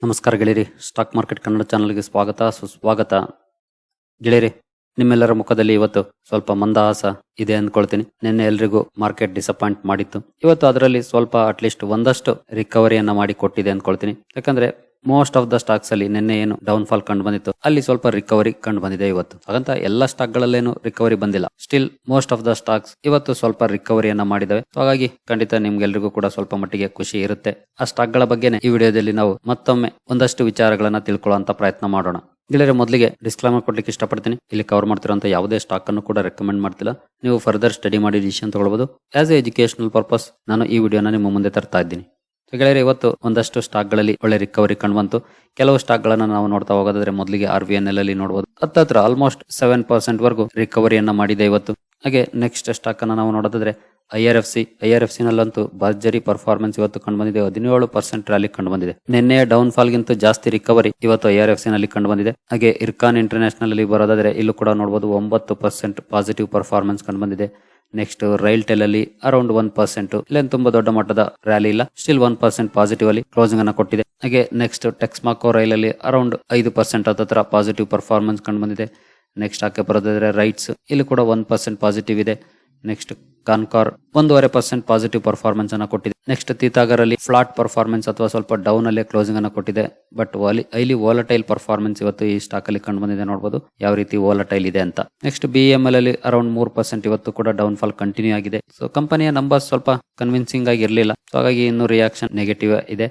ನಮಸ್ಕಾರ ಗೆಳೆಯರಿ, stock market Kannada ಚಾನಲ್ಗೆ ಸ್ವಾಗತ ಸುಸ್ವಾಗತ. ಗೆಳೆಯರಿ, ನಿಮ್ಮೆಲ್ಲರ ಮುಖದಲ್ಲಿ ಇವತ್ತು ಸ್ವಲ್ಪ ಮಂದಹಾಸ ಇದೆ ಅಂದ್ಕೊಳ್ತೀನಿ. ನಿನ್ನೆ ಎಲ್ರಿಗೂ ಮಾರ್ಕೆಟ್ ಡಿಸಪಾಯಿಂಟ್ ಮಾಡಿತ್ತು. ಇವತ್ತು ಅದರಲ್ಲಿ ಸ್ವಲ್ಪ ಅಟ್ಲೀಸ್ಟ್ ಒಂದಷ್ಟು ರಿಕವರಿಯನ್ನ ಮಾಡಿ ಕೊಟ್ಟಿದೆ ಅಂದ್ಕೊಳ್ತೀನಿ. ಯಾಕಂದ್ರೆ ಮೋಸ್ಟ್ ಆಫ್ ದ ಸ್ಟಾಕ್ಸ್ ಅಲ್ಲಿ ನಿನ್ನೆ ಏನು ಡೌನ್ ಫಾಲ್ ಕಂಡು ಬಂದಿತ್ತು, ಅಲ್ಲಿ ಸ್ವಲ್ಪ ರಿಕವರಿ ಕಂಡು ಬಂದಿದೆ ಇವತ್ತು. ಹಾಗಂತ ಎಲ್ಲ ಸ್ಟಾಕ್ ಗಳಲ್ಲೇನು ರಿಕವರಿ ಬಂದಿಲ್ಲ. Still most of the stocks ಇವತ್ತು ಸ್ವಲ್ಪ ರಿಕವರಿಯನ್ನ ಮಾಡಿದವೆ. ಹಾಗಾಗಿ ಖಂಡಿತ ನಿಮ್ಗೆಲ್ರಿಗೂ ಕೂಡ ಸ್ವಲ್ಪ ಮಟ್ಟಿಗೆ ಖುಷಿ ಇರುತ್ತೆ. ಆ ಸ್ಟಾಕ್ ಗಳ ಬಗ್ಗೆನೇ ಈ ವಿಡಿಯೋದಲ್ಲಿ ನಾವು ಮತ್ತೊಮ್ಮೆ ಒಂದಷ್ಟು ವಿಚಾರಗಳನ್ನ ತಿಳ್ಕೊಳ್ಳುವಂತ ಪ್ರಯತ್ನ ಮಾಡೋಣ. ಗೆಳೆಯರೆ, ಮೊದಲಿಗೆ ಡಿಸ್ಕ್ಲೈಮರ್ ಕೊಡ್ಲಿಕ್ಕೆ ಇಷ್ಟಪಡ್ತೀನಿ. ಇಲ್ಲಿ ಕವರ್ ಮಾಡ್ತಿರುವಂತ ಯಾವುದೇ ಸ್ಟಾಕ್ ಅನ್ನು ಕೂಡ ರೆಕಮೆಂಡ್ ಮಾಡ್ತಿಲ್ಲ. ನೀವು ಫರ್ದರ್ ಸ್ಟಡಿ ಮಾಡಿ ಡಿಸಿಷನ್ ತಗೊಳ್ಬಹುದು. ಆಸ್ ಎ ಎಜುಕೇಶನಲ್ ಪರ್ಪಸ್ ನಾನು ಈ ವಿಡಿಯೋನ ನಿಮ್ಮ ಮುಂದೆ ತರ್ತಾ ಇದ್ದೀನಿ. ಗೆಳೆಯರೆ, ಇವತ್ತು ಒಂದಷ್ಟು ಸ್ಟಾಕ್ ಗಳಲ್ಲಿ ಒಳ್ಳೆ ರಿಕವರಿ ಕಂಡು ಕೆಲವು ಸ್ಟಾಕ್ ಗಳನ್ನ ನಾವು ನೋಡ್ತಾ ಹೋಗೋದಾದ್ರೆ ಮೊದಲಿಗೆ RVNL ಅಲ್ಲಿ ನೋಡಬಹುದು. ಹತ್ತತ್ರ ಆಲ್ಮೋಸ್ಟ್ 7% ವರೆಗೂ ರಿಕವರಿಯನ್ನ ಮಾಡಿದೆ ಇವತ್ತು. ಹಾಗೆ ನೆಕ್ಸ್ಟ್ ಸ್ಟಾಕ್ ಅನ್ನ ನಾವು ನೋಡೋದಾದ್ರೆ IRFC ನಲ್ಲಂತೂ ಭರ್ಜರಿ ಪರ್ಫಾರ್ಮೆನ್ಸ್ ಇವತ್ತು ಕಂಡು ಬಂದಿದೆ. 17% ರ್ಯಾಲಿ ಕಂಡು ಬಂದಿದೆ. ನಿನ್ನೆ ಡೌನ್ ಫಾಲ್ ಗಿಂತ ಜಾಸ್ತಿ ರಿಕವರಿ ಇವತ್ತು IRFC ನಲ್ಲಿ ಕಂಡು ಬಂದಿದೆ. ಹಾಗೆ ಇರ್ಕಾನ್ ಇಂಟರ್ನ್ಯಾಷನಲ್ ಅಲ್ಲಿ ಬರೋದಾದ್ರೆ ಇಲ್ಲೂ ಕೂಡ ನೋಡಬಹುದು 9% ಪಾಸಿಟಿವ್ ಪರ್ಫಾರ್ಮೆನ್ಸ್ ಕಂಡು ಬಂದಿದೆ. ನೆಕ್ಸ್ಟ್ ರೈಲ್ಟೆಲ್ ಅಲ್ಲಿ ಅರೌಂಡ್ 1%, ಇಲ್ಲೇನು ತುಂಬಾ ದೊಡ್ಡ ಮಟ್ಟದ ರ್ಯಾಲಿ ಇಲ್ಲ, ಸ್ಟಿಲ್ 1% ಪಾಸಿಟಿವ್ ಅಲ್ಲಿ ಕ್ಲೋಸಿಂಗ್ ಅನ್ನ ಕೊಟ್ಟಿದೆ. ಹಾಗೆ ನೆಕ್ಸ್ಟ್ ಟೆಕ್ಸ್ಮಾಕೋ ರೈಲ್ ಅಲ್ಲಿ ಅರೌಂಡ್ 5% ಹತ್ರ ಪಾಸಿಟಿವ್ ಪರ್ಫಾರ್ಮೆನ್ಸ್ ಕಂಡು ಬಂದಿದೆ. ನೆಕ್ಸ್ಟ್ ಹಾಕಿ ಬರೋದಾದ್ರೆ ರೈಟ್ಸ್, ಇಲ್ಲಿ ಕೂಡ 1% ಪಾಸಿಟಿವ್ ಇದೆ. ನೆಕ್ಸ್ಟ್ ಕಾನ್ಕಾರ್ 1.5% ಪಾಸಿಟಿವ್ ಪರ್ಫಾರ್ಮೆನ್ಸ್ ಅನ್ನ ಕೊಟ್ಟಿದೆ. ನೆಕ್ಸ್ಟ್ ತೀತಾಗರ್ ಅಲ್ಲಿ ಫ್ಲಾಟ್ ಪರ್ಫಾರ್ಮೆನ್ಸ್ ಅಥವಾ ಸ್ವಲ್ಪ ಡೌನ್ ಅಲ್ಲೇ ಕ್ಲೋಸಿಂಗ್ ಅನ್ನ ಕೊಟ್ಟಿದೆ. ಬಟ್ ಇಲ್ಲಿ ವೋಲಟೈಲ್ ಪರ್ಫಾರ್ಮೆನ್ಸ್ ಇವತ್ತು ಈ ಸ್ಟಾಕ್ ಅಲ್ಲಿ ಕಂಡು ಬಂದಿದೆ. ನೋಡಬಹುದು ಯಾವ ರೀತಿ ವೋಲಟೈಲ್ ಇದೆ ಅಂತ. ನೆಕ್ಸ್ಟ್ BEML ಅಲ್ಲಿ ಅರೌಂಡ್ 3% ಇವತ್ತು ಕೂಡ ಡೌನ್ ಫಾಲ್ ಕಂಟಿನ್ಯೂ ಆಗಿದೆ. ಸೊ ಕಂಪನಿಯ ನಂಬರ್ಸ್ ಸ್ವಲ್ಪ ಕನ್ವಿನ್ಸಿಂಗ್ ಆಗಿ ಇರಲಿಲ್ಲ. ಸೊ ಹಾಗಾಗಿ ಇನ್ನು ರಿಯಾಕ್ಷನ್ ನೆಗೆಟಿವ್ ಇದೆ.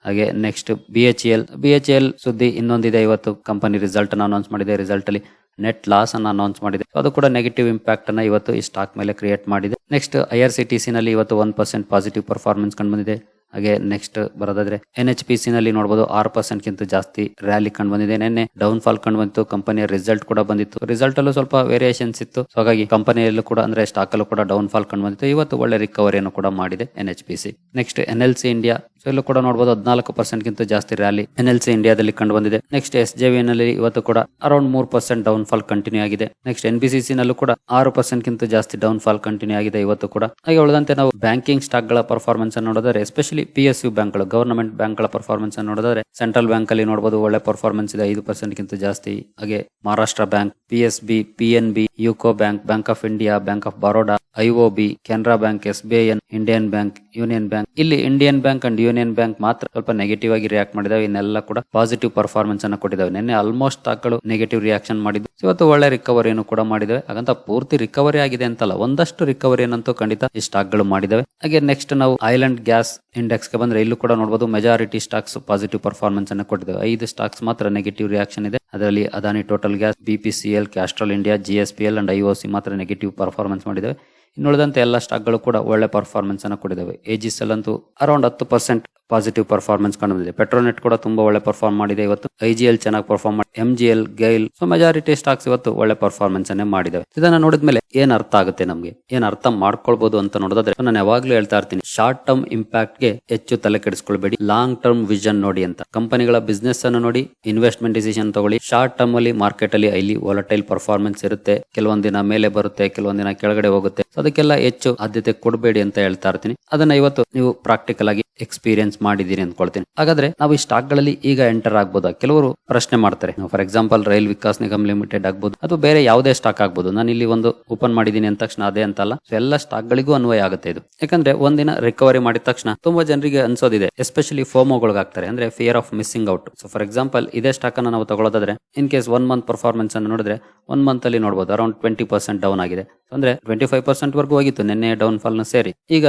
ಹಾಗೆ ನೆಕ್ಸ್ಟ್ BHEL ಸುದ್ದಿ ಇನ್ನೊಂದಿದೆ. ಇವತ್ತು ಕಂಪನಿ ರಿಸಲ್ಟ್ ಅನ್ನು ಅನೌನ್ಸ್ ಮಾಡಿದೆ. ರಿಸಲ್ಟ್ ಅಲ್ಲಿ ನೆಟ್ ಲಾಸ್ ಅನ್ನು ಅನೌನ್ಸ್ ಮಾಡಿದೆ. ಅದು ಕೂಡ ನೆಗೆಟಿವ್ ಇಂಪ್ಯಾಕ್ಟ್ ಅನ್ನ ಇವತ್ತು ಈ ಸ್ಟಾಕ್ ಮೇಲೆ ಕ್ರಿಯೇಟ್ ಮಾಡಿದೆ. ನೆಕ್ಸ್ಟ್ IRCTC ನಲ್ಲಿ ಇವತ್ತು 1% ಪಾಸಿಟಿವ್ ಪರ್ಫಾರ್ಮೆನ್ಸ್ ಕಂಡು ಬಂದಿದೆ. ಹಾಗೆ ನೆಕ್ಸ್ಟ್ ಬರೋದಾದ್ರೆ NHPC ನಲ್ಲಿ ನೋಡಬಹುದು 6% ಗಿಂತ ಜಾಸ್ತಿ ರ್ಯಾಲಿ ಕಂಡು ಬಂದಿದೆ. ನಿನ್ನೆ ಡೌನ್ ಫಾಲ್ ಕಂಡು ಬಂತು. ಕಂಪನಿಯ ರಿಸಲ್ಟ್ ಕೂಡ ಬಂದಿತ್ತು. ರಿಸಲ್ಟ್ ಅಲ್ಲೂ ಸ್ವಲ್ಪ ವೇರಿಯೇಷನ್ಸ್ ಇತ್ತು. ಹಾಗಾಗಿ ಕಂಪನಿಯಲ್ಲೂ ಕೂಡ ಅಂದ್ರೆ ಸ್ಟಾಕ್ ಅಲ್ಲೂ ಕೂಡ ಡೌನ್ ಫಾಲ್ ಕಂಡು ಬಂದಿತ್ತು. ಇವತ್ತು ಒಳ್ಳೆ ರಿಕವರಿಯನ್ನು ಕೂಡ ಮಾಡಿದೆ NHPC. Next NLC India, so ಇಲ್ಲೂ ಕೂಡ ನೋಡಬಹುದು 14% ಗಿಂತ ಜಾಸ್ತಿ ರ್ಯಾಲಿ NLC ಇಂಡಿಯಾದಲ್ಲಿ ಕಂಡು ಬಂದಿದೆ. ನೆಕ್ಸ್ಟ್ SJV ನಲ್ಲಿ ಇವತ್ತು ಕೂಡ ಅರೌಂಡ್ 3% ಡೌನ್ ಫಾಲ್ ಕಂಟಿನ್ಯೂ ಆಗಿದೆ. ನೆಕ್ಸ್ಟ್ NBCC ನಲ್ಲೂ ಕೂಡ 6% ಗಿಂತ ಜಾಸ್ತಿ ಡೌನ್ ಫಾಲ್ ಕಂಟಿನ್ಯೂ ಆಗಿದೆ ಇವತ್ತು ಕೂಡ. ಹಾಗೆ ಉಳಿದಂತೆ ನಾವು ಬ್ಯಾಂಕಿಂಗ್ ಸ್ಟಾಕ್ ಗಳ ಪರ್ಫಾರ್ಮೆನ್ಸ್ ಅನ್ನು ನೋಡಿದ್ರೆ, ಎಸ್ಪೆಷಲಿ PSU ಬ್ಯಾಂಕ್ ಗಳು, ಗವರ್ನಮೆಂಟ್ ಬ್ಯಾಂಕ್ ಗಳ ಪರ್ಫಾರ್ಮೆನ್ಸ್ ಅನ್ನು ನೋಡಿದ್ರೆ ಸೆಂಟ್ರಲ್ ಬ್ಯಾಂಕ್ ಅಲ್ಲಿ ನೋಡಬಹುದು ಒಳ್ಳೆ ಪರ್ಫಾರ್ಮೆನ್ಸ್ ಇದೆ, 5% ಗಿಂತ ಜಾಸ್ತಿ. ಹಾಗೆ Maharashtra bank, PSB, PNB, UCO bank, bank of India, bank of Baroda, IOB, Canara bank, SBI, Indian bank, union bank. ಇಲ್ಲಿ Indian bank and union bank ಮಾತ್ರ ಸ್ವಲ್ಪ ನೆಗೆಟಿವ್ ಆಗಿ ರಿಯಾಕ್ಟ್ ಮಾಡಿದಾವೆ. ಇನ್ನೆಲ್ಲ ಕೂಡ ಪಾಸಿಟಿವ್ ಪರ್ಫಾರ್ಮೆನ್ಸ್ ಅನ್ನು ಕೊಟ್ಟಿದ್ದಾವೆ. ನಿನ್ನೆ ಆಲ್ಮೋಸ್ಟ್ ಸ್ಟಾಕ್ಗಳು ನೆಗೆಟಿವ್ ರಿಯಾಕ್ಷನ್ ಮಾಡಿದ್ದು. ಇವತ್ತು ಒಳ್ಳೆ ರಿಕವರಿಯನ್ನು ಕೂಡ ಮಾಡಿದಾವೆ. ಹಾಗಂತ ಪೂರ್ತಿ ರಿಕವರಿ ಆಗಿದೆ ಅಂತಲ್ಲ, ಒಂದಷ್ಟು ರಿಕವರಿಯನ್ನಂತೂ ಖಂಡಿತ ಈ ಸ್ಟಾಕ್ ಗಳು ಮಾಡಿದಾವೆ. ಹಾಗೆ ನೆಕ್ಸ್ಟ್ ನಾವು ಆಯಿಲ್ ಅಂಡ್ ಗ್ಯಾಸ್ ಇಂಡೆಕ್ಸ್ ಗೆ ಬಂದ್ರೆ ಇಲ್ಲೂ ಕೂಡ ನೋಡಬಹುದು ಮೆಜಾರಿಟಿ ಸ್ಟಾಕ್ಸ್ ಪಾಸಿಟಿವ್ ಪರ್ಫಾರ್ಮೆನ್ಸ್ ಅನ್ನು ಕೊಟ್ಟಿದ್ದಾವೆ. 5 ಸ್ಟಾಕ್ಸ್ ಮಾತ್ರ ನೆಗೆಟಿವ್ ರಿಯಾಕ್ಷನ್ ಇದೆ. ಅದರಲ್ಲಿ Adani total gas, BPCL, Castrol India, GSPL and IOC ಮಾತ್ರ ನೆಗೆಟಿವ್ ಪರ್ಫಾರ್ಮೆನ್ಸ್ ಮಾಡಿದ್ದಾವೆ. ಇನ್ನುಳಿದಂತೆ ಎಲ್ಲ ಸ್ಟಾಕ್ ಗಳು ಕೂಡ ಒಳ್ಳೆ ಪರ್ಫಾರ್ಮೆನ್ಸ್ ಅನ್ನು ಕೊಟ್ಟಿದ್ದಾವೆ. AGSL ಅಂತೂ ಅರೌಂಡ್ 10% ಪಾಸಿಟಿವ್ ಪರ್ಫಾರ್ಮೆನ್ಸ್ ಕಂಡು ಬಂದಿದೆ. ಪೆಟ್ರೋನೆಟ್ ಕೂಡ ತುಂಬಾ ಒಳ್ಳೆ ಪರ್ಫಾರ್ಮ್ ಮಾಡಿದೆ ಇವತ್ತು. IGL ಚೆನ್ನಾಗಿ ಪರ್ಫಾರ್ಮ್ ಮಾಡಿ, MGL, GAIL, so majority stocks ಇವತ್ತು ಒಳ್ಳೆ ಪರ್ಫಾರ್ಮೆನ್ಸ್ ಅನ್ನೇ ಮಾಡಿದಾವೆ. ಇದನ್ನ ನೋಡಿದ್ಮೇಲೆ ಏನ್ ಅರ್ಥ ಆಗುತ್ತೆ, ನಮ್ಗೆ ಏನ್ ಅರ್ಥ ಮಾಡ್ಕೊಳ್ಬಹುದು ಅಂತ ನೋಡೋದಾದ್ರೆ, ನಾನು ಯಾವಾಗ್ಲೂ ಹೇಳ್ತಾ ಇರ್ತೀನಿ, ಶಾರ್ಟ್ ಟರ್ಮ್ ಇಂಪ್ಯಾಕ್ಟ್ ಗೆ ಹೆಚ್ಚು ತಲೆ ಕೆಡಿಸ್ಕೊಳ್ಬೇಡಿ, ಲಾಂಗ್ ಟರ್ಮ್ ವಿಷನ್ ನೋಡಿ ಅಂತ. ಕಂಪನಿಗಳ ಬಿಸ್ನೆಸ್ ಅನ್ನು ನೋಡಿ ಇನ್ವೆಸ್ಟ್ಮೆಂಟ್ ಡಿಸಿಷನ್ ತಗೊಳ್ಳಿ. ಶಾರ್ಟ್ ಟರ್ಮ್ ಅಲ್ಲಿ ಮಾರ್ಕೆಟ್ ಅಲ್ಲಿ ಹೈಲಿ ವಾಲಟೈಲ್ ಪರ್ಫಾರ್ಮೆನ್ಸ್ ಇರುತ್ತೆ. ಕೆಲವೊಂದ್ ದಿನ ಮೇಲೆ ಬರುತ್ತೆ, ಕೆಲವೊಂದ್ ದಿನ ಕೆಳಗಡೆ ಹೋಗುತ್ತೆ. ಅದಕ್ಕೆಲ್ಲ ಹೆಚ್ಚು ಆದ್ಯತೆ ಕೊಡಬೇಡಿ ಅಂತ ಹೇಳ್ತಾ ಇರ್ತೀನಿ. ಅದನ್ನ ಇವತ್ತು ನೀವು ಪ್ರಾಕ್ಟಿಕಲ್ ಆಗಿ ಎಕ್ಸ್ಪೀರಿಯನ್ಸ್ ಮಾಡಿದೀರಿ ಅಂದ್ಕೊಳ್ತೀನಿ. ಹಾಗಾದ್ರೆ ನಾವು ಈ ಸ್ಟಾಕ್ ಗಳಲ್ಲಿ ಈಗ ಎಂಟರ್ ಆಗ್ಬೋದಾ? ಕೆಲವರು ಪ್ರಶ್ನೆ ಮಾಡ್ತಾರೆ. For example rail Vikas Nigam limited ಆಗ್ಬೋದು, ಅಥವಾ ಬೇರೆ ಯಾವುದೇ ಸ್ಟಾಕ್ ಆಗ್ಬೋದು. ನಾನು ಇಲ್ಲಿ ಒಂದು ಓಪನ್ ಮಾಡಿದೀನಿ ಅಂದ ತಕ್ಷಣ ಅದೇ ಅಂತಲ್ಲ, ಎಲ್ಲ ಸ್ಟಾಕ್ ಗಳಿಗೂ ಅನ್ವಯ ಆಗುತ್ತೆ ಇದು. ಯಾಕಂದ್ರೆ ಒಂದಿನ ರಿಕವರಿ ಮಾಡಿದ ತಕ್ಷಣ ತುಂಬಾ ಜನರಿಗೆ ಅನ್ಸೋದಿದೆ, ಎಸ್ಪೆಷಲಿ ಫೋಮೋಗಳಾಗ್ತಾರೆ, ಅಂದ್ರೆ fear of missing out. So for example ಇದೇ ಸ್ಟಾಕ್ ಅನ್ನ ನಾವು ತಗೊಳ್ಳೋದಾದ್ರೆ, ಇನ್ ಕೇಸ್ 1 ಮಂತ್ ಪರ್ಫಾರ್ಮೆನ್ಸ್ ಅನ್ನು ನೋಡಿದ್ರೆ 1 ಮಂತ್ ಅಲ್ಲಿ ನೋಡಬಹುದು ಅರೌಂಡ್ 20% ಡೌನ್ ಆಗಿದೆ. ಅಂದ್ರೆ 25% ವರೆಗೂ ಹೋಗಿತ್ತು ನಿನ್ನೆ ಡೌನ್ ಫಾಲ್ ನ ಸೇರಿ. ಈಗ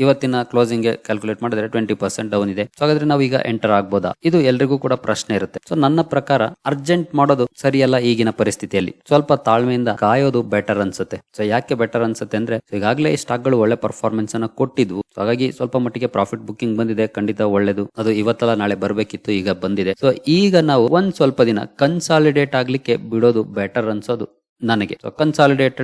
ಇವತ್ತಿನ ಕ್ಲೋಸಿಂಗ್ ಗೆ ಕ್ಯಾಲ್ಕುಲೇಟ್ ಮಾಡಿದ್ರೆ 20% ಡೌನ್ ಇದೆ. ಸೊ ಹಾಗಾದ್ರೆ ನಾವು ಈಗ ಎಂಟರ್ ಆಗ್ಬೋದಾ? ಇದು ಎಲ್ರಿಗೂ ಕೂಡ ಪ್ರಶ್ನೆ ಇರುತ್ತೆ. ಸೊ ನನ್ನ ಪ್ರಕಾರ ಅರ್ಜೆಂಟ್ ಮಾಡೋದು ಸರಿಯಲ್ಲ ಈಗಿನ ಪರಿಸ್ಥಿತಿಯಲ್ಲಿ. ಸ್ವಲ್ಪ ತಾಳ್ಮೆಯಿಂದ ಕಾಯೋದು ಬೆಟರ್ ಅನ್ಸುತ್ತೆ. ಸೊ ಯಾಕೆ ಬೆಟರ್ ಅನ್ಸುತ್ತೆ ಅಂದ್ರೆ, ಈಗಾಗಲೇ ಈ ಸ್ಟಾಕ್ ಗಳು ಒಳ್ಳೆ ಪರ್ಫಾರ್ಮೆನ್ಸ್ ಅನ್ನ ಕೊಟ್ಟಿದ್ವು. ಹಾಗಾಗಿ ಸ್ವಲ್ಪ ಮಟ್ಟಿಗೆ ಪ್ರಾಫಿಟ್ ಬುಕ್ಕಿಂಗ್ ಬಂದಿದೆ, ಖಂಡಿತ ಒಳ್ಳೇದು. ಅದು ಇವತ್ತಲ್ಲ ನಾಳೆ ಬರ್ಬೇಕಿತ್ತು, ಈಗ ಬಂದಿದೆ. ಸೊ ಈಗ ನಾವು ಒಂದ್ ಸ್ವಲ್ಪ ದಿನ ಕನ್ಸಾಲಿಡೇಟ್ ಆಗ್ಲಿಕ್ಕೆ ಬಿಡೋದು ಬೆಟರ್ ಅನ್ಸೋದು ನನಗೆ. ಸೊ ಕನ್ಸಾಲಿಡೇಟ್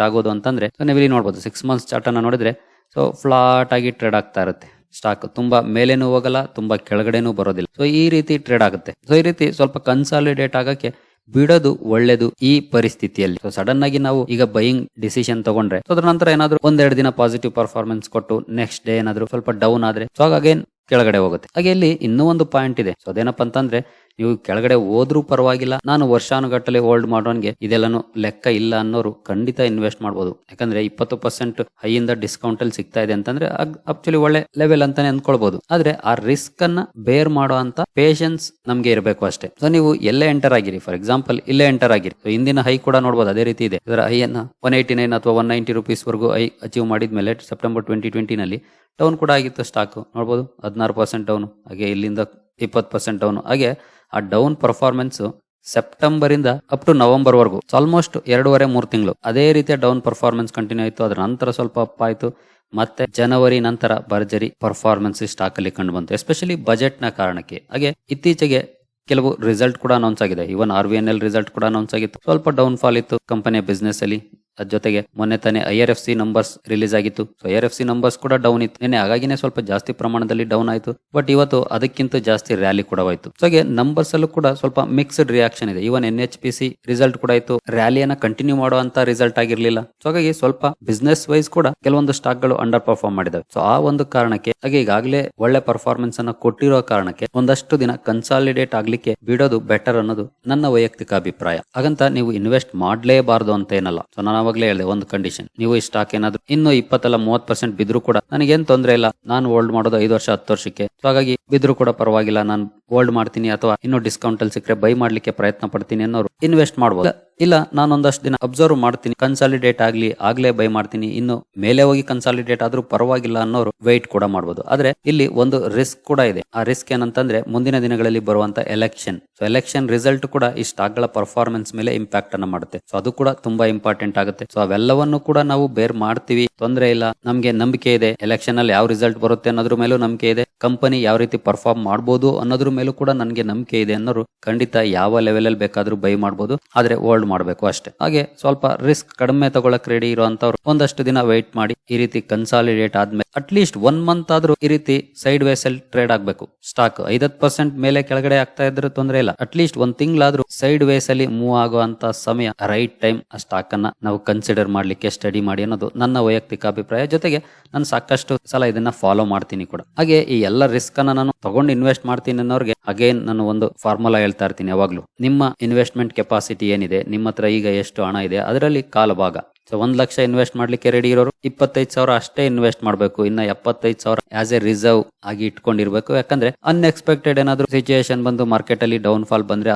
ಆಗೋದು ಅಂತಂದ್ರೆ ನೀವಿಲ್ಲಿ ನೋಡಬಹುದು 6 ಮಂತ್ಸ್ ಚಾರ್ಟ್ ಅನ್ನ ನೋಡಿದ್ರೆ, ಸೊ ಫ್ಲಾಟ್ ಆಗಿ ಟ್ರೇಡ್ ಆಗ್ತಾ ಇರುತ್ತೆ ಸ್ಟಾಕ್. ತುಂಬಾ ಮೇಲೇನೂ ಹೋಗಲ್ಲ, ತುಂಬಾ ಕೆಳಗಡೆನೂ ಬರೋದಿಲ್ಲ. ಸೊ ಈ ರೀತಿ ಟ್ರೇಡ್ ಆಗುತ್ತೆ. ಸೊ ಈ ರೀತಿ ಸ್ವಲ್ಪ ಕನ್ಸಾಲಿಡೇಟ್ ಆಗಕ್ಕೆ ಬಿಡೋದು ಒಳ್ಳೇದು ಈ ಪರಿಸ್ಥಿತಿಯಲ್ಲಿ. ಸೊ ಸಡನ್ ಆಗಿ ನಾವು ಈಗ ಬೈಯಿಂಗ್ ಡಿಸಿಷನ್ ತಗೊಂಡ್ರೆ ಅದ್ರ ನಂತರ ಏನಾದ್ರು ಒಂದೆರಡು ದಿನ ಪಾಸಿಟಿವ್ ಪರ್ಫಾರ್ಮೆನ್ಸ್ ಕೊಟ್ಟು ನೆಕ್ಸ್ಟ್ ಡೇ ಏನಾದ್ರು ಸ್ವಲ್ಪ ಡೌನ್ ಆದ್ರೆ ಸೊ ಅಗೇನ್ ಕೆಳಗಡೆ ಹೋಗುತ್ತೆ. ಹಾಗೆ ಇಲ್ಲಿ ಇನ್ನೂ ಒಂದು ಪಾಯಿಂಟ್ ಇದೆ. ಸೊ ಅದೇನಪ್ಪ ಅಂತಂದ್ರೆ ನೀವು ಕೆಳಗಡೆ ಹೋದ್ರೂ ಪರವಾಗಿಲ್ಲ, ನಾನು ವರ್ಷಾನುಗಟ್ಟಲೆ ಹೋಲ್ಡ್ ಮಾಡೋನ್ಗೆ ಇದೆಲ್ಲನೂ ಲೆಕ್ಕ ಇಲ್ಲ ಅನ್ನೋರು ಖಂಡಿತ ಇನ್ವೆಸ್ಟ್ ಮಾಡಬಹುದು. ಯಾಕಂದ್ರೆ 20% ಹೈಯಿಂದ ಡಿಸ್ಕೌಂಟ್ ಅಲ್ಲಿ ಸಿಗ್ತಾ ಇದೆ ಅಂತಂದ್ರೆ ಆಕ್ಚುಲಿ ಒಳ್ಳೆ ಲೆವೆಲ್ ಅಂತಾನೆ ಅಂದ್ಕೊಳ್ಬಹುದು. ಆದ್ರೆ ಆ ರಿಸ್ಕ್ ಅನ್ನ ಬೇರ್ ಮಾಡೋ ಅಂತ ಪೇಷನ್ಸ್ ನಮ್ಗೆ ಇರಬೇಕು ಅಷ್ಟೇ. ಸೊ ನೀವು ಎಲ್ಲೇ ಎಂಟರ್ ಆಗಿರಿ, ಫಾರ್ ಎಕ್ಸಾಂಪಲ್ ಇಲ್ಲೇ ಎಂಟರ್ ಆಗಿರಿ, ಸೊ ಹಿಂದಿನ ಹೈ ಕೂಡ ನೋಡಬಹುದು ಅದೇ ರೀತಿ ಇದೆ. ಇದರ ಹೈಯನ್ನ 189 ಅಥವಾ 190 rupees ವರೆಗೂ ಹೈ ಅಚೀವ್ ಮಾಡಿದ್ಮೇಲೆ ಸೆಪ್ಟೆಂಬರ್ 2020 ನಲ್ಲಿ ಡೌನ್ ಕೂಡ ಆಗಿತ್ತು. ಸ್ಟಾಕ್ ನೋಡಬಹುದು 16% ಡೌನ್, ಹಾಗೆ ಇಲ್ಲಿಂದ 20% ಡೌನ್. ಹಾಗೆ ಆ ಡೌನ್ ಪರ್ಫಾರ್ಮೆನ್ಸ್ ಸೆಪ್ಟೆಂಬರ್ ಇಂದ ಅಪ್ ಟು ನವೆಂಬರ್ ವರೆಗೂ ಆಲ್ಮೋಸ್ಟ್ 2.5-3 ತಿಂಗಳು ಅದೇ ರೀತಿಯ ಡೌನ್ ಪರ್ಫಾರ್ಮೆನ್ಸ್ ಕಂಟಿನ್ಯೂ ಆಯಿತು. ಅದರ ನಂತರ ಸ್ವಲ್ಪ ಅಪ್ ಆಯ್ತು, ಮತ್ತೆ ಜನವರಿ ನಂತರ ಭರ್ಜರಿ ಪರ್ಫಾರ್ಮೆನ್ಸ್ ಸ್ಟಾಕ್ ಅಲ್ಲಿ ಕಂಡು ಬಂತು, ಎಸ್ಪೆಷಲಿ ಬಜೆಟ್ ನ ಕಾರಣಕ್ಕೆ. ಹಾಗೆ ಇತ್ತೀಚೆಗೆ ಕೆಲವು ರಿಸಲ್ಟ್ ಕೂಡ ಅನೌನ್ಸ್ ಆಗಿದೆ. ಇವನ್ RVNL ರಿಸಲ್ಟ್ ಕೂಡ ಅನೌನ್ಸ್ ಆಗಿತ್ತು. ಸ್ವಲ್ಪ ಡೌನ್ ಫಾಲ್ ಇತ್ತು ಕಂಪನಿಯ ಬಿಸ್ನೆಸ್ ಅಲ್ಲಿ. ಅದ್ರ ಜೊತೆಗೆ ಮೊನ್ನೆ ತಾನೇ IRFC ನಂಬರ್ಸ್ ರಿಲೀಸ್ ಆಗಿತ್ತು. ಸೊ IRFC ನಂಬರ್ಸ್ ಕೂಡ ಡೌನ್ ಇತ್ತು ನಿನ್ನೆ, ಹಾಗಾಗಿನೇ ಸ್ವಲ್ಪ ಜಾಸ್ತಿ ಪ್ರಮಾಣದಲ್ಲಿ ಡೌನ್ ಆಯ್ತು. ಬಟ್ ಇವತ್ತು ಅದಕ್ಕಿಂತ ಜಾಸ್ತಿ ರ್ಯಾಲಿ ಕೂಡ ಆಯ್ತು. ಸೊ ಹಾಗೆ ನಂಬರ್ಸ್ ಅಲ್ಲೂ ಕೂಡ ಸ್ವಲ್ಪ ಮಿಕ್ಸ್ಡ್ ರಿಯಾಕ್ಷನ್ ಇದೆ. ಇವನ್ NHPC ರಿಸಲ್ಟ್ ಕೂಡ ಇತ್ತು, ರ್ಯಾಲಿಯನ್ನ ಕಂಟಿನ್ಯೂ ಮಾಡುವಂತ ರಿಸಲ್ಟ್ ಆಗಿರ್ಲಿಲ್ಲ. ಸೊ ಹಾಗಾಗಿ ಸ್ವಲ್ಪ ಬಿಸ್ನೆಸ್ ವೈಸ್ ಕೂಡ ಕೆಲವೊಂದು ಸ್ಟಾಕ್ ಗಳು ಅಂಡರ್ ಪರ್ಫಾರ್ಮ್ ಮಾಡಿದಾವೆ. ಸೊ ಆ ಒಂದು ಕಾರಣಕ್ಕೆ, ಹಾಗೆ ಈಗಾಗಲೇ ಒಳ್ಳೆ ಪರ್ಫಾರ್ಮೆನ್ಸ್ ಅನ್ನ ಕೊಟ್ಟಿರೋ ಕಾರಣಕ್ಕೆ ಒಂದಷ್ಟು ದಿನ ಕನ್ಸಾಲಿಡೇಟ್ ಆಗ್ಲಿಕ್ಕೆ ಬಿಡೋದು ಬೆಟರ್ ಅನ್ನೋದು ನನ್ನ ವೈಯಕ್ತಿಕ ಅಭಿಪ್ರಾಯ. ಹಾಗಂತ ನೀವು ಇನ್ವೆಸ್ಟ್ ಮಾಡ್ಲೇಬಾರ್ದು ಅಂತ ಏನಲ್ಲ. ಸೊ ನಾನು ಅವಾಗಲೇ ಹೇಳಿದೆ, ಒಂದು ಕಂಡೀಷನ್, ನೀವು ಈ ಸ್ಟಾಕ್ ಏನಾದ್ರು ಇನ್ನು 20-30% ಬಿದ್ರು ಕೂಡ ನನಗೇನ್ ತೊಂದರೆ ಇಲ್ಲ, ನಾನು ಹೋಲ್ಡ್ ಮಾಡೋದು 5 ವರ್ಷ 10 ವರ್ಷಕ್ಕೆ. ಸೊ ಹಾಗಾಗಿ ಬಿದ್ರು ಕೂಡ ಪರವಾಗಿಲ್ಲ, ನಾನು ಹೋಲ್ಡ್ ಮಾಡ್ತೀನಿ ಅಥವಾ ಇನ್ನು ಡಿಸ್ಕೌಂಟ್ ಅಲ್ಲಿ ಸಿಕ್ಕರೆ ಬೈ ಮಾಡ್ಲಿಕ್ಕೆ ಪ್ರಯತ್ನ ಪಡ್ತೀನಿ ಅನ್ನೋರು ಇನ್ವೆಸ್ಟ್ ಮಾಡಬಹುದು. ಇಲ್ಲ, ನಾನು ಒಂದಷ್ಟು ದಿನ ಅಬ್ಸರ್ವ್ ಮಾಡ್ತೀನಿ, ಕನ್ಸಾಲಿಡೇಟ್ ಆಗ್ಲೇ ಬೈ ಮಾಡ್ತೀನಿ, ಇನ್ನು ಮೇಲೆ ಹೋಗಿ ಕನ್ಸಾಲಿಡೇಟ್ ಆದ್ರೂ ಪರವಾಗಿಲ್ಲ ಅನ್ನೋರು ವೆಯ್ಟ್ ಕೂಡ ಮಾಡಬಹುದು. ಆದ್ರೆ ಇಲ್ಲಿ ಒಂದು ರಿಸ್ಕ್ ಕೂಡ ಇದೆ. ಆ ರಿಸ್ಕ್ ಏನಂತಂದ್ರೆ ಮುಂದಿನ ದಿನಗಳಲ್ಲಿ ಬರುವಂತ ಎಲೆಕ್ಷನ್. ಸೊ ಎಲೆಕ್ಷನ್ ರಿಸಲ್ಟ್ ಕೂಡ ಈ ಸ್ಟಾಕ್ ಗಳ ಪರ್ಫಾರ್ಮೆನ್ಸ್ ಮೇಲೆ ಇಂಪ್ಯಾಕ್ಟ್ ಅನ್ನ ಮಾಡುತ್ತೆ. ಸೊ ಅದು ಕೂಡ ತುಂಬಾ ಇಂಪಾರ್ಟೆಂಟ್ ಆಗುತ್ತೆ. ಸೊ ಅವೆಲ್ಲವನ್ನು ಕೂಡ ನಾವು ಬೇರ್ ಮಾಡ್ತೀವಿ, ತೊಂದರೆ ಇಲ್ಲ, ನಮ್ಗೆ ನಂಬಿಕೆ ಇದೆ. ಎಲೆಕ್ಷನ್ ಅಲ್ಲಿ ಯಾವ ರಿಸಲ್ಟ್ ಬರುತ್ತೆ ಅನ್ನೋದ್ರ ಮೇಲೂ ನಂಬಿಕೆ ಇದೆ, ಕಂಪನಿ ಯಾವ ರೀತಿ ಪರ್ಫಾರ್ಮ್ ಮಾಡಬಹುದು ಅನ್ನೋದ್ರ ಮೇಲೂ ಕೂಡ ನನಗೆ ನಂಬಿಕೆ ಇದೆ ಅನ್ನೋರು ಖಂಡಿತ ಯಾವ ಲೆವೆಲ್ ಅಲ್ಲಿ ಬೇಕಾದ್ರೂ ಬೈ ಮಾಡಬಹುದು. ಆದ್ರೆ ಹೋಲ್ಡ್ ಮಾಡಬೇಕು ಅಷ್ಟೇ. ಹಾಗೆ ಸ್ವಲ್ಪ ರಿಸ್ಕ್ ಕಡಿಮೆ ತಗೊಳಕ್ ರೆಡಿ ಇರುವಂತವ್ರು ಒಂದಷ್ಟು ದಿನ ವೆಯ್ಟ್ ಮಾಡಿ, ಈ ರೀತಿ ಕನ್ಸಾಲಿಡೇಟ್ ಆದ್ಮೇಲೆ ಅಟ್ಲೀಸ್ಟ್ 1 ಮಂತ್ ಆದ್ರೂ ಈ ರೀತಿ ಸೈಡ್ ವೇಸ್ ಅಲ್ಲಿ ಟ್ರೇಡ್ ಆಗ್ಬೇಕು. ಸ್ಟಾಕ್ 50% ಮೇಲೆ ಕೆಳಗಡೆ ಆಗ್ತಾ ಇದ್ರೆ ತೊಂದರೆ ಇಲ್ಲ, ಅಟ್ಲೀಸ್ಟ್ 1 ತಿಂಗಳಾದ್ರೂ ಸೈಡ್ ವೇಸ್ ಅಲ್ಲಿ ಮೂವ್ ಆಗುವಂತ ಸಮಯ, ರೈಟ್ ಟೈಮ್ ಆ ಸ್ಟಾಕ್ ಅನ್ನ ನಾವು ಕನ್ಸಿಡರ್ ಮಾಡ್ಲಿಕ್ಕೆ ಸ್ಟಡಿ ಮಾಡಿ ಅನ್ನೋದು ನನ್ನ ವೈಯಕ್ತಿಕ ಅಭಿಪ್ರಾಯ. ಜೊತೆಗೆ ನಾನು ಸಾಕಷ್ಟು ಸಲ ಇದನ್ನ ಫಾಲೋ ಮಾಡ್ತೀನಿ ಕೂಡ. ಹಾಗೆ ಈ ಎಲ್ಲ ರಿಸ್ಕ್ ಅನ್ನ ನಾನು ತಗೊಂಡು ಇನ್ವೆಸ್ಟ್ ಮಾಡ್ತೀನಿ ಅನ್ನೋರ್ಗೆ ಅಗೇನ್ ನಾನು ಒಂದು ಫಾರ್ಮುಲಾ ಹೇಳ್ತಾ ಇರ್ತೀನಿ ಯಾವಾಗ್ಲೂ. ನಿಮ್ಮ ಇನ್ವೆಸ್ಟ್ಮೆಂಟ್ ಕೆಪಾಸಿಟಿ ಏನಿದೆ, ನಿಮ್ಮ ಹತ್ರ ಈಗ ಎಷ್ಟು ಹಣ ಇದೆ, ಅದರಲ್ಲಿ ಕಾಲು ಭಾಗ. ಸೊ 1 ಲಕ್ಷ ಇನ್ವೆಸ್ಟ್ ಮಾಡ್ಲಿಕ್ಕೆ ರೆಡಿ ಇರೋರು 25,000 ಅಷ್ಟೇ ಇನ್ವೆಸ್ಟ್ ಮಾಡಬೇಕು. ಇನ್ನ 75,000 ಆಸ್ ಎ ರಿಸರ್ವ್ ಆಗಿ ಇಟ್ಕೊಂಡಿರ್ಬೇಕು. ಯಾಕಂದ್ರೆ ಅನ್ಎಕ್ಸ್ಪೆಕ್ಟೆಡ್ ಏನಾದ್ರು ಸಿಚುಯೇಷನ್ ಬಂದು ಮಾರ್ಕೆಟ್ ಅಲ್ಲಿ ಡೌನ್ ಫಾಲ್ ಬಂದ್ರೆ,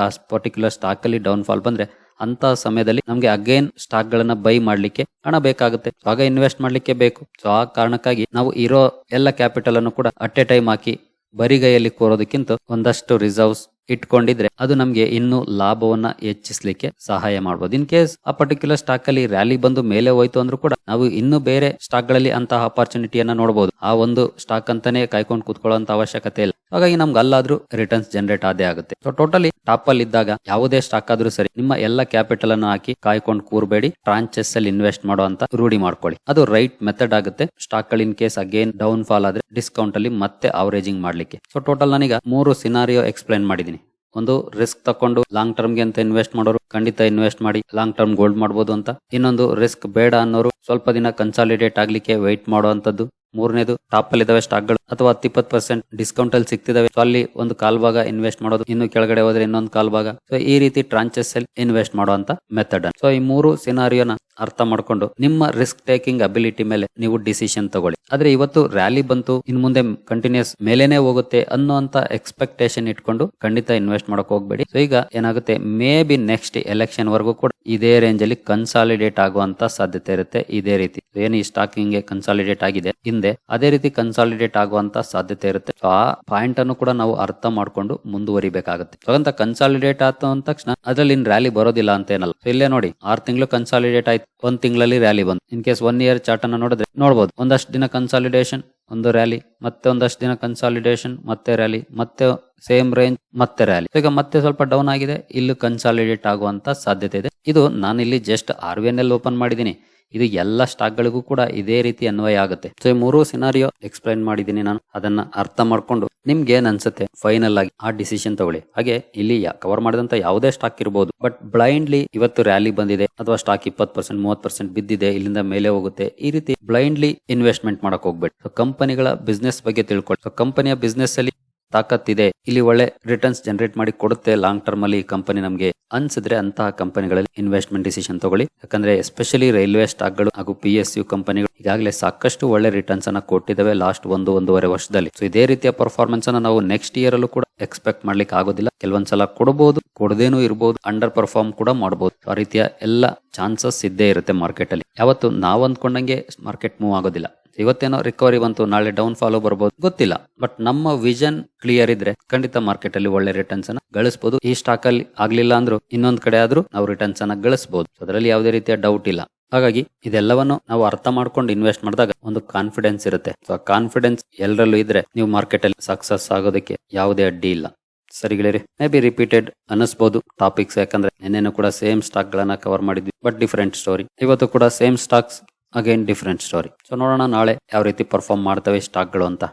ಆ ಪರ್ಟಿಕ್ಯುಲರ್ ಸ್ಟಾಕ್ ಅಲ್ಲಿ ಡೌನ್ ಫಾಲ್ ಬಂದ್ರೆ, ಅಂತ ಸಮಯದಲ್ಲಿ ನಮ್ಗೆ ಅಗೇನ್ ಸ್ಟಾಕ್ ಗಳನ್ನ ಬೈ ಮಾಡ್ಲಿಕ್ಕೆ ಹಣ ಬೇಕಾಗುತ್ತೆ. ಆಗ ಇನ್ವೆಸ್ಟ್ ಮಾಡ್ಲಿಕ್ಕೆ ಬೇಕು. ಸೊ ಆ ಕಾರಣಕ್ಕಾಗಿ ನಾವು ಇರೋ ಎಲ್ಲ ಕ್ಯಾಪಿಟಲ್ ಅನ್ನು ಕೂಡ ಅಟ್ ಎ ಟೈಮ್ ಹಾಕಿ ಬರಿಗೈಯಲ್ಲಿ ಕೋರೋದಕ್ಕಿಂತ ಒಂದಷ್ಟು ರಿಸರ್ವ್ಸ್ ಇಟ್ಕೊಂಡಿದ್ರೆ ಅದು ನಮ್ಗೆ ಇನ್ನೂ ಲಾಭವನ್ನ ಹೆಚ್ಚಿಸ್ಲಿಕ್ಕೆ ಸಹಾಯ ಮಾಡಬಹುದು. ಇನ್ ಕೇಸ್ ಆ ಪರ್ಟಿಕ್ಯುಲರ್ ಸ್ಟಾಕ್ ಅಲ್ಲಿ ರ್ಯಾಲಿ ಬಂದು ಮೇಲೆ ಹೋಯ್ತು ಅಂದ್ರೂ ಕೂಡ ನಾವು ಇನ್ನು ಬೇರೆ ಸ್ಟಾಕ್ ಗಳಲ್ಲಿ ಅಂತಹ ಅಪರ್ಚುನಿಟಿಯನ್ನ ನೋಡಬಹುದು. ಆ ಒಂದು ಸ್ಟಾಕ್ ಅಂತಾನೆ ಕಾಯ್ಕೊಂಡು ಕೂತ್ಕೊಳ್ಳುವಂತ ಅವಶ್ಯಕತೆ ಇಲ್ಲ. ಹಾಗಾಗಿ ನಮ್ಗೆ ಅಲ್ಲಾದ್ರೂ ರಿಟರ್ನ್ಸ್ ಜನರೇಟ್ ಆದೇ ಆಗುತ್ತೆ. ಸೊ ಟೋಟಲಿ ಟಾಪ್ ಅಲ್ಲಿ ಇದ್ದಾಗ ಯಾವುದೇ ಸ್ಟಾಕ್ ಆದ್ರೂ ಸರಿ, ನಿಮ್ಮ ಎಲ್ಲ ಕ್ಯಾಪಿಟಲ್ ಅನ್ನು ಹಾಕಿ ಕಾಯ್ಕೊಂಡು ಕೂರ್ಬೇಡಿ, ಟ್ರಾಂಚಸ್ ಅಲ್ಲಿ ಇನ್ವೆಸ್ಟ್ ಮಾಡೋ ಅಂತ ರೂಢಿ ಮಾಡ್ಕೊಳ್ಳಿ. ಅದು ರೈಟ್ ಮೆಥಡ್ ಆಗುತ್ತೆ. ಸ್ಟಾಕ್ ಗಳು in case again down fall ಆದ್ರೆ ಡಿಸ್ಕೌಂಟ್ ಅಲ್ಲಿ ಮತ್ತೆ ಅವರೇಜಿಂಗ್ ಮಾಡ್ಲಿಕ್ಕೆ. ಸೊ ಟೋಟಲ್ ನಾನೀಗ 3 ಸಿನಾರಿಯೋ ಎಕ್ಸ್ಪ್ಲೈನ್ ಮಾಡಿದೀನಿ. ಒಂದು, ರಿಸ್ಕ್ ತಕೊಂಡು ಲಾಂಗ್ ಟರ್ಮ್ ಗೆ ಅಂತ ಇನ್ವೆಸ್ಟ್ ಮಾಡೋರು ಖಂಡಿತ ಇನ್ವೆಸ್ಟ್ ಮಾಡಿ ಲಾಂಗ್ ಟರ್ಮ್ ಗೋಲ್ಡ್ ಮಾಡಬಹುದು ಅಂತ. ಇನ್ನೊಂದು, ರಿಸ್ಕ್ ಬೇಡ ಅನ್ನೋರು ಸ್ವಲ್ಪ ದಿನ ಕನ್ಸಾಲಿಡೇಟ್ ಆಗ್ಲಿಕ್ಕೆ ವೆಯ್ಟ್ ಮಾಡುವಂತದ್ದು. ಮೂರನೇದು, ಟಾಪ್ ಅಲ್ಲಿ ಇದಾವೆ ಸ್ಟಾಕ್ ಗಳು ಅಥವಾ 10-20% ಡಿಸ್ಕೌಂಟ್ ಅಲ್ಲಿ ಸಿಗ್ತಿದಾವೆ, ಸೊ ಅಲ್ಲಿ ಒಂದು ಕಾಲ್ ಭಾಗ ಇನ್ವೆಸ್ಟ್ ಮಾಡೋದು, ಇನ್ನು ಕೆಳಗಡೆ ಹೋದ್ರೆ ಇನ್ನೊಂದು ಕಾಲ್ ಭಾಗ. ಸೊ ಈ ರೀತಿ ಟ್ರಾಂಚಸ್ ಅಲ್ಲಿ ಇನ್ವೆಸ್ಟ್ ಮಾಡುವಂತ ಮೆಥಡ್. ಸೊ ಈ 3 ಸಿನಾರಿಯೋನ ಅರ್ಥ ಮಾಡ್ಕೊಂಡು ನಿಮ್ಮ ರಿಸ್ಕ್ ಟೇಕಿಂಗ್ ಅಬಿಲಿಟಿ ಮೇಲೆ ನೀವು ಡಿಸಿಷನ್ ತಗೊಳ್ಳಿ. ಆದ್ರೆ ಇವತ್ತು ರ್ಯಾಲಿ ಬಂತು, ಇನ್ ಮುಂದೆ ಕಂಟಿನ್ಯೂಸ್ ಮೇಲೇನೆ ಹೋಗುತ್ತೆ ಅನ್ನೋಂತ ಎಕ್ಸ್ಪೆಕ್ಟೇಷನ್ ಇಟ್ಕೊಂಡು ಖಂಡಿತ ಇನ್ವೆಸ್ಟ್ ಮಾಡಕ್ ಹೋಗ್ಬೇಡಿ. ಸೊ ಈಗ ಏನಾಗುತ್ತೆ, ಮೇ ಬಿ ನೆಕ್ಸ್ಟ್ ಎಲೆಕ್ಷನ್ ವರೆಗೂ ಕೂಡ ಇದೇ ರೇಂಜ್ ಅಲ್ಲಿ ಕನ್ಸಾಲಿಡೇಟ್ ಆಗುವಂತ ಸಾಧ್ಯತೆ ಇರುತ್ತೆ. ಇದೇ ರೀತಿ ಏನು ಈ ಸ್ಟಾಕ್ ಹಿಂಗೆ ಕನ್ಸಾಲಿಡೇಟ್ ಆಗಿದೆ ಹಿಂದೆ, ಅದೇ ರೀತಿ ಕನ್ಸಾಲಿಡೇಟ್ ಆಗುವಂತ ಸಾಧ್ಯತೆ ಇರುತ್ತೆ. ಸೊ ಆ ಪಾಯಿಂಟ್ ಅನ್ನು ಕೂಡ ನಾವು ಅರ್ಥ ಮಾಡ್ಕೊಂಡು ಮುಂದುವರಿಬೇಕಾಗುತ್ತೆ. ಸೊ ಅಂತ ಕನ್ಸಾಲಿಡೇಟ್ ಆಯ್ತು ಅಂದ ತಕ್ಷಣ ಅದ್ರಲ್ಲಿ ಇನ್ ರ್ಯಾಲಿ ಬರೋದಿಲ್ಲ ಅಂತ ಏನಲ್ಲ. ಸೊ ಇಲ್ಲೇ ನೋಡಿ, 6 ತಿಂಗಳು ಕನ್ಸಾಲಿಡೇಟ್ ಆಯ್ತು, 1 ತಿಂಗಳಲ್ಲಿ ರ್ಯಾಲಿ ಬಂದು. ಇನ್ ಕೇಸ್ 1 ಇಯರ್ ಚಾರ್ಟ್ ಅನ್ನ ನೋಡಿದ್ರೆ ನೋಡಬಹುದು, ಒಂದಷ್ಟು ದಿನ ಕನ್ಸಾಲಿಡೇಷನ್, ಒಂದು ರ್ಯಾಲಿ, ಮತ್ತೆ ಒಂದಷ್ಟು ದಿನ ಕನ್ಸಾಲಿಡೇಷನ್, ಮತ್ತೆ ರ್ಯಾಲಿ, ಮತ್ತೆ ಸೇಮ್ ರೇಂಜ್, ಮತ್ತೆ ರ್ಯಾಲಿ. ಈಗ ಮತ್ತೆ ಸ್ವಲ್ಪ ಡೌನ್ ಆಗಿದೆ, ಇಲ್ಲಿ ಕನ್ಸಾಲಿಡೇಟ್ ಆಗುವಂತ ಸಾಧ್ಯತೆ ಇದೆ. ಇದು ನಾನಿಲ್ಲಿ ಜಸ್ಟ್ RVNL ಓಪನ್ ಮಾಡಿದೀನಿ. ಇದು ಎಲ್ಲ ಸ್ಟಾಕ್ ಗಳಿಗೂ ಕೂಡ ಇದೇ ರೀತಿ ಅನ್ವಯ ಆಗುತ್ತೆ. ಸೊ ಈ 3 ಸಿನಾರಿಯೋ ಎಕ್ಸ್ಪ್ಲೈನ್ ಮಾಡಿದೀನಿ ನಾನು. ಅದನ್ನ ಅರ್ಥ ಮಾಡ್ಕೊಂಡು ನಿಮ್ಗೆ ಏನ್ ಅನ್ಸುತ್ತೆ ಫೈನಲ್ ಆಗಿ ಆ ಡಿಸಿಷನ್ ತಗೊಳ್ಳಿ. ಹಾಗೆ ಇಲ್ಲಿ ಕವರ್ ಮಾಡಿದಂತ ಯಾವುದೇ ಸ್ಟಾಕ್ ಇರಬಹುದು, ಬಟ್ ಬ್ಲೈಂಡ್ಲಿ ಇವತ್ತು ರ್ಯಾಲಿ ಬಂದಿದೆ ಅಥವಾ ಸ್ಟಾಕ್ 20% 30% ಬಿದ್ದಿದೆ, ಇಲ್ಲಿಂದ ಮೇಲೆ ಹೋಗುತ್ತೆ, ಈ ರೀತಿ ಬ್ಲೈಂಡ್ಲಿ ಇನ್ವೆಸ್ಟ್ಮೆಂಟ್ ಮಾಡಕ್ ಹೋಗ್ಬೇಡಿ. ಸೊ ಕಂಪನಿಗಳ ಬಿಸ್ನೆಸ್ ಬಗ್ಗೆ ತಿಳ್ಕೊಳ್ಳಿ. ಸೊ ಕಂಪನಿಯ ಬಿಸ್ನೆಸ್ ಅಲ್ಲಿ ತಾಕತ್ತಿದೆ, ಇಲ್ಲಿ ಒಳ್ಳೆ ರಿಟರ್ನ್ಸ್ ಜನರೇಟ್ ಮಾಡಿ ಕೊಡುತ್ತೆ ಲಾಂಗ್ ಟರ್ಮ್ ಅಲ್ಲಿ ಕಂಪನಿ ನಮಗೆ ಅನ್ಸಿದ್ರೆ ಅಂತಹ ಕಂಪನಿಗಳಲ್ಲಿ ಇನ್ವೆಸ್ಟ್ಮೆಂಟ್ ಡಿಸಿಷನ್ ತಗೊಳ್ಳಿ. ಯಾಕಂದ್ರೆ ಎಸ್ಪೆಷಲಿ ರೈಲ್ವೆ ಸ್ಟಾಕ್ ಗಳು ಹಾಗೂ PSU ಕಂಪನಿಗಳು ಈಗಾಗಲೇ ಸಾಕಷ್ಟು ಒಳ್ಳೆ ರಿಟರ್ನ್ಸ್ ಅನ್ನ ಕೊಟ್ಟಿದ್ದಾವೆ ಲಾಸ್ಟ್ 1-1.5 ವರ್ಷದಲ್ಲಿ. ಸೊ ಇದೇ ರೀತಿಯ ಪರ್ಫಾರ್ಮೆನ್ಸ್ ಅನ್ನ ನಾವು ನೆಕ್ಸ್ಟ್ ಇಯರ್ ಅಲ್ಲೂ ಕೂಡ ಎಕ್ಸ್ಪೆಕ್ಟ್ ಮಾಡ್ಲಿಕ್ಕೆ ಆಗೋದಿಲ್ಲ. ಕೆಲವೊಂದ್ಸಲ ಕೊಡಬಹುದು, ಕೊಡದೇನೂ ಇರಬಹುದು, ಅಂಡರ್ ಪರ್ಫಾರ್ಮ್ ಕೂಡ ಮಾಡಬಹುದು. ಆ ರೀತಿಯ ಎಲ್ಲ ಚಾನ್ಸಸ್ ಇದ್ದೇ ಇರುತ್ತೆ ಮಾರ್ಕೆಟ್ ಅಲ್ಲಿ. ಯಾವತ್ತು ನಾವು ಅಂದ್ಕೊಂಡಂಗೆ ಮಾರ್ಕೆಟ್ ಮೂವ್ ಆಗೋದಿಲ್ಲ. ಇವತ್ತೇನೋ ರಿಕವರಿ ಬಂತು, ನಾಳೆ ಡೌನ್ ಫಾಲೋ ಬರಬಹುದು, ಗೊತ್ತಿಲ್ಲ. ಬಟ್ ನಮ್ಮ ವಿಷನ್ ಕ್ಲಿಯರ್ ಇದ್ರೆ ಖಂಡಿತ ಮಾರ್ಕೆಟ್ ಅಲ್ಲಿ ಒಳ್ಳೆ ರಿಟರ್ನ್ಸ್ ಅನ್ನ ಗಳಿಸಬಹುದು. ಈ ಸ್ಟಾಕ್ ಅಲ್ಲಿ ಆಗ್ಲಿಲ್ಲ ಅಂದ್ರೂ ಇನ್ನೊಂದ್ ಕಡೆ ಆದ್ರೂ ನಾವು ರಿಟರ್ನ್ಸ್ ಅನ್ನ ಗಳಿಸಬಹುದು. ಅದರಲ್ಲಿ ಯಾವುದೇ ರೀತಿಯ ಡೌಟ್ ಇಲ್ಲ. ಹಾಗಾಗಿ ಇದೆಲ್ಲವನ್ನು ನಾವು ಅರ್ಥ ಮಾಡ್ಕೊಂಡು ಇನ್ವೆಸ್ಟ್ ಮಾಡಿದಾಗ ಒಂದು ಕಾನ್ಫಿಡೆನ್ಸ್ ಇರುತ್ತೆ. ಸೊ ಆ ಕಾನ್ಫಿಡೆನ್ಸ್ ಎಲ್ಲರಲ್ಲೂ ಇದ್ರೆ ನೀವು ಮಾರ್ಕೆಟ್ ಅಲ್ಲಿ ಸಕ್ಸಸ್ ಆಗೋದಕ್ಕೆ ಯಾವುದೇ ಅಡ್ಡಿ ಇಲ್ಲ. ಸರಿ ಗೆಳೆಯರಿ, ಮೇ ಬಿ ರಿಪೀಟೆಡ್ ಅನ್ನಿಸಬಹುದು ಟಾಪಿಕ್ಸ್, ಯಾಕಂದ್ರೆ ನಿನ್ನೆನೂ ಕೂಡ ಸೇಮ್ ಸ್ಟಾಕ್ ಗಳನ್ನ ಕವರ್ ಮಾಡಿದ್ವಿ, ಬಟ್ ಡಿಫರೆಂಟ್ ಸ್ಟೋರಿ. ಇವತ್ತು ಕೂಡ same stocks, again different story. So ನೋಡೋಣ ನಾಳೆ ಯಾವ ರೀತಿ ಪರ್ಫಾರ್ಮ್ ಮಾಡ್ತವೆ ಸ್ಟಾಕ್ಗಳು ಅಂತ.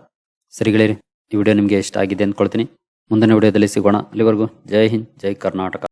ಸರಿ ಗೆಳೆಯರಿ, ಈ ವಿಡಿಯೋ ನಿಮಗೆ ಇಷ್ಟ ಆಗಿದೆ ಅಂದ್ಕೊಳ್ತೀನಿ. ಮುಂದಿನ ವಿಡಿಯೋದಲ್ಲಿ ಸಿಗೋಣ. ಅಲ್ಲಿವರೆಗೂ ಜೈ ಹಿಂದ್, ಜೈ ಕರ್ನಾಟಕ.